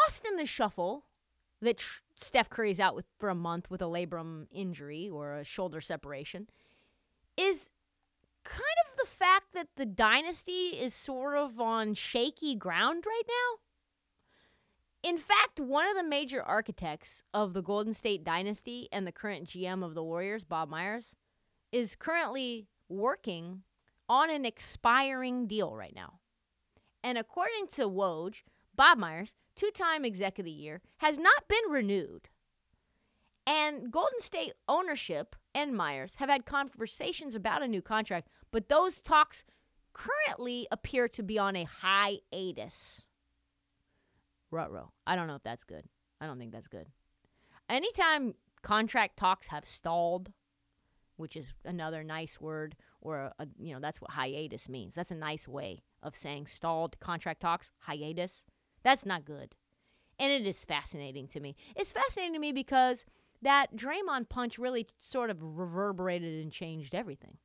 lost in the shuffle that Steph Curry's out for a month with a labrum injury or a shoulder separation is kind of the fact that the dynasty is sort of on shaky ground right now. In fact, one of the major architects of the Golden State dynasty and the current GM of the Warriors, Bob Myers, is currently working on an expiring deal right now. And according to Woj, Bob Myers, two-time exec of the year, has not been renewed. And Golden State ownership and Myers have had conversations about a new contract, but those talks currently appear to be on a hiatus. Ruh-roh. I don't know if that's good. I don't think that's good. Anytime contract talks have stalled, which is another nice word, or that's what hiatus means. That's a nice way of saying stalled contract talks, hiatus. That's not good. And it is fascinating to me. It's fascinating to me because that Draymond punch really sort of reverberated and changed everything.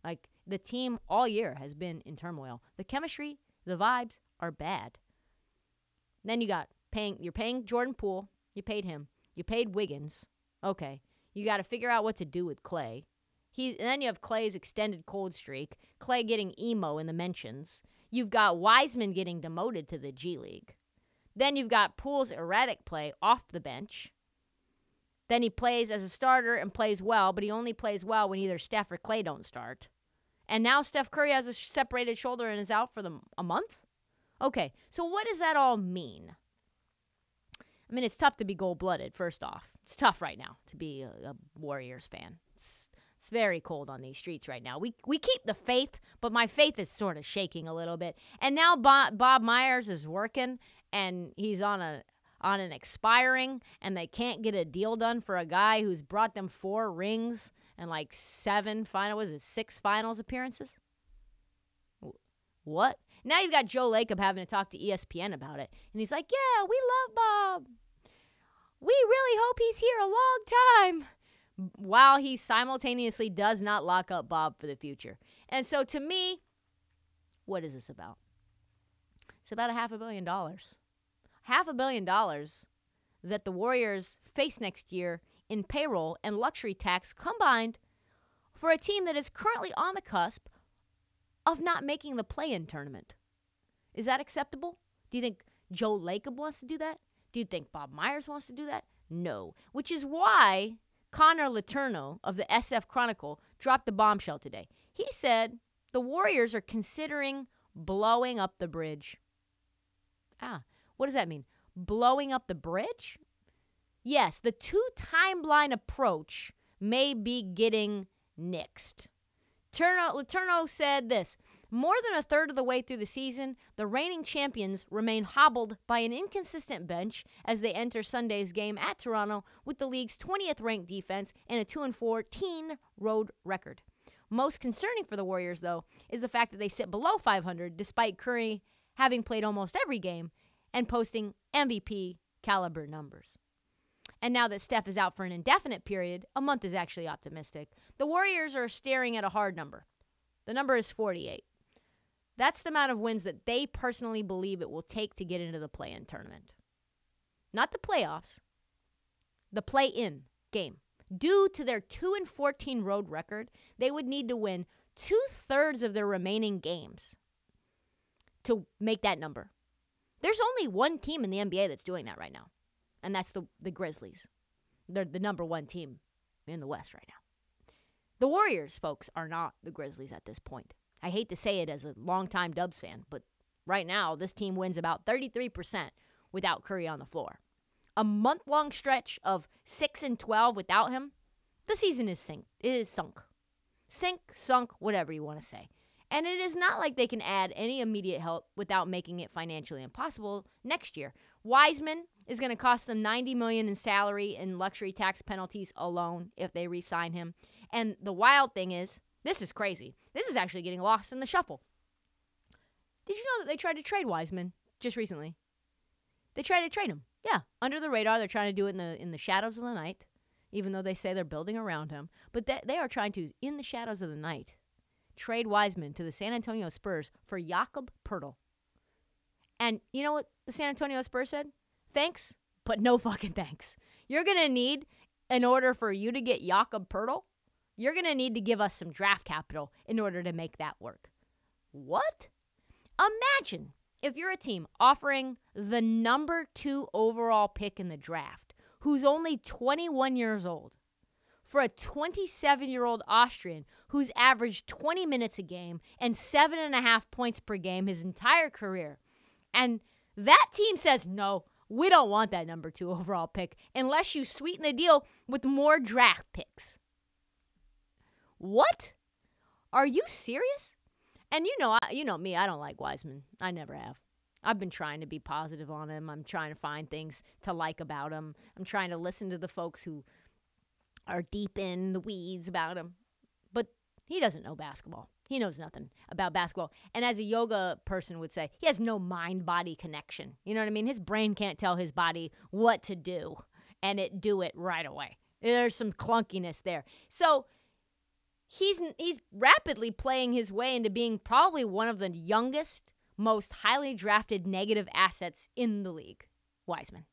Like, the team all year has been in turmoil. The chemistry, the vibes are bad. Then you're paying Jordan Poole. You paid him. You paid Wiggins. Okay. You got to figure out what to do with Clay. And then you have Clay's extended cold streak. Clay getting emo in the mentions. You've got Wiseman getting demoted to the G League. Then you've got Poole's erratic play off the bench. Then he plays as a starter and plays well, but he only plays well when either Steph or Clay don't start. And now Steph Curry has a separated shoulder and is out for a month? Okay, so what does that all mean? I mean, it's tough to be gold-blooded, first off. It's tough right now to be a Warriors fan. It's very cold on these streets right now. We keep the faith, but my faith is sort of shaking a little bit. And now Bob Myers is working, and he's on an expiring, and they can't get a deal done for a guy who's brought them 4 rings and like 6 finals appearances? What? Now you've got Joe Lacob having to talk to ESPN about it. And he's like, yeah, we love Bob. We really hope he's here a long time. While he simultaneously does not lock up Bob for the future. And so to me, what is this about? It's about $500 million. $500 million that the Warriors face next year in payroll and luxury tax combined for a team that is currently on the cusp of not making the play-in tournament. Is that acceptable? Do you think Joe Lacob wants to do that? Do you think Bob Myers wants to do that? No. Which is why Connor Letourneau of the SF Chronicle dropped the bombshell today. He said the Warriors are considering blowing up the bridge. What does that mean? Blowing up the bridge? Yes, the 2-timeline approach may be getting nixed. Letourneau said this: more than a third of the way through the season, the reigning champions remain hobbled by an inconsistent bench as they enter Sunday's game at Toronto with the league's 20th ranked defense and a 2-14 road record. Most concerning for the Warriors, though, is the fact that they sit below 500 despite Curry having played almost every game and posting MVP caliber numbers. And now that Steph is out for an indefinite period, a month is actually optimistic. The Warriors are staring at a hard number. The number is 48. That's the amount of wins that they personally believe it will take to get into the play-in tournament. Not the playoffs, the play-in game. Due to their 2-14 road record, they would need to win 2/3 of their remaining games to make that number. There's only one team in the NBA that's doing that right now, and that's the Grizzlies. They're the number one team in the West right now. The Warriors, folks, are not the Grizzlies at this point. I hate to say it as a longtime Dubs fan, but right now this team wins about 33% without Curry on the floor. A month-long stretch of 6-12 without him, the season is sunk. Sink, sunk, whatever you want to say. And it is not like they can add any immediate help without making it financially impossible next year. Wiseman is going to cost them $90 million in salary and luxury tax penalties alone if they re-sign him. And the wild thing is, this is crazy. This is actually getting lost in the shuffle. Did you know that they tried to trade Wiseman just recently? They tried to trade him. Yeah, under the radar. They're trying to do it in the shadows of the night, even though they say they're building around him. But they are trying to, in the shadows of the night, trade Wiseman to the San Antonio Spurs for Jakob Poeltl. And you know what the San Antonio Spurs said? thanks, but no fucking thanks. You're going to need, in order for you to get Jakob Poeltl, you're going to need to give us some draft capital in order to make that work. What? Imagine if you're a team offering the number 2 overall pick in the draft, who's only 21 years old, for a 27-year-old Austrian who's averaged 20 minutes a game and 7.5 points per game his entire career. And that team says, no, we don't want that number 2 overall pick unless you sweeten the deal with more draft picks. What? Are you serious? And you know me, I don't like Wiseman. I never have. I've been trying to be positive on him. I'm trying to find things to like about him. I'm trying to listen to the folks who are deep in the weeds about him. But he doesn't know basketball. He knows nothing about basketball. And as a yoga person would say, he has no mind-body connection. You know what I mean? His brain can't tell his body what to do and it do it right away. There's some clunkiness there. So he's rapidly playing his way into being probably one of the youngest, most highly drafted negative assets in the league, Wiseman.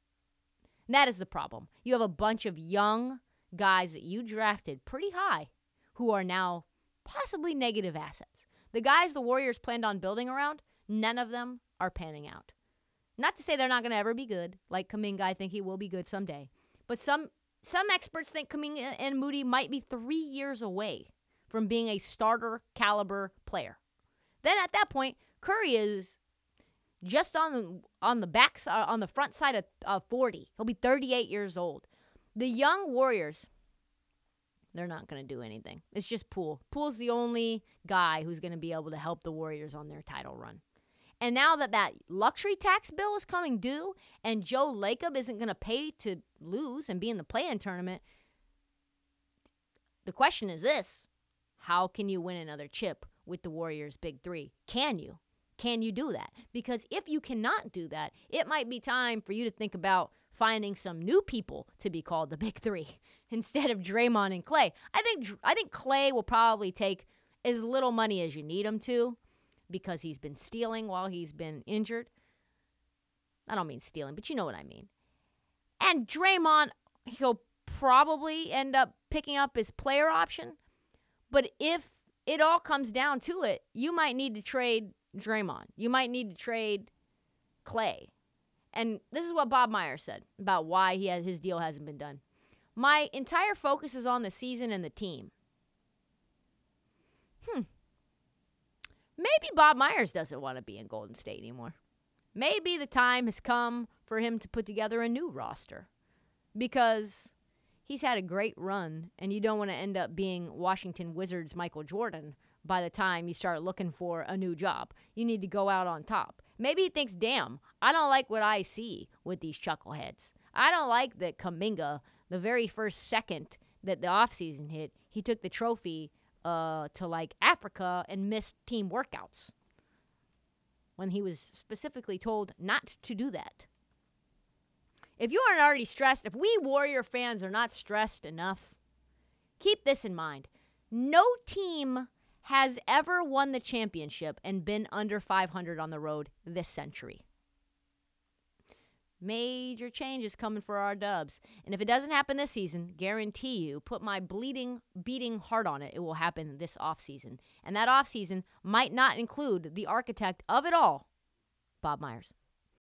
And that is the problem. You have a bunch of young guys that you drafted pretty high who are now possibly negative assets. The guys the Warriors planned on building around, none of them are panning out. Not to say they're not going to ever be good, like Kuminga, I think he will be good someday. But some experts think Kuminga and Moody might be 3 years away from being a starter caliber player. Then at that point, Curry is just on the front side of 40. He'll be 38 years old. The young Warriors, they're not going to do anything. It's just Poole. Poole's the only guy who's going to be able to help the Warriors on their title run. And now that luxury tax bill is coming due and Joe Lacob isn't going to pay to lose and be in the play-in tournament, the question is this: how can you win another chip with the Warriors' big three? Can you? Can you do that? Because if you cannot do that, it might be time for you to think about finding some new people to be called the big three instead of Draymond and Klay. I think Klay will probably take as little money as you need him to because he's been stealing while he's been injured. I don't mean stealing, but you know what I mean. And Draymond, he'll probably end up picking up his player option. But if it all comes down to it, you might need to trade Draymond. You might need to trade Klay. And this is what Bob Myers said about why his deal hasn't been done. My entire focus is on the season and the team. Maybe Bob Myers doesn't want to be in Golden State anymore. Maybe the time has come for him to put together a new roster. Because he's had a great run, and you don't want to end up being Washington Wizards Michael Jordan by the time you start looking for a new job. You need to go out on top. Maybe he thinks, damn, I don't like what I see with these chuckleheads. I don't like that Kuminga, the very first second that the offseason hit, he took the trophy to Africa and missed team workouts when he was specifically told not to do that. If you aren't already stressed, if we Warrior fans are not stressed enough, keep this in mind. No team has ever won the championship and been under 500 on the road this century. Major changes coming for our Dubs. And if it doesn't happen this season, guarantee you, put my beating heart on it, it will happen this offseason. And that offseason might not include the architect of it all, Bob Myers.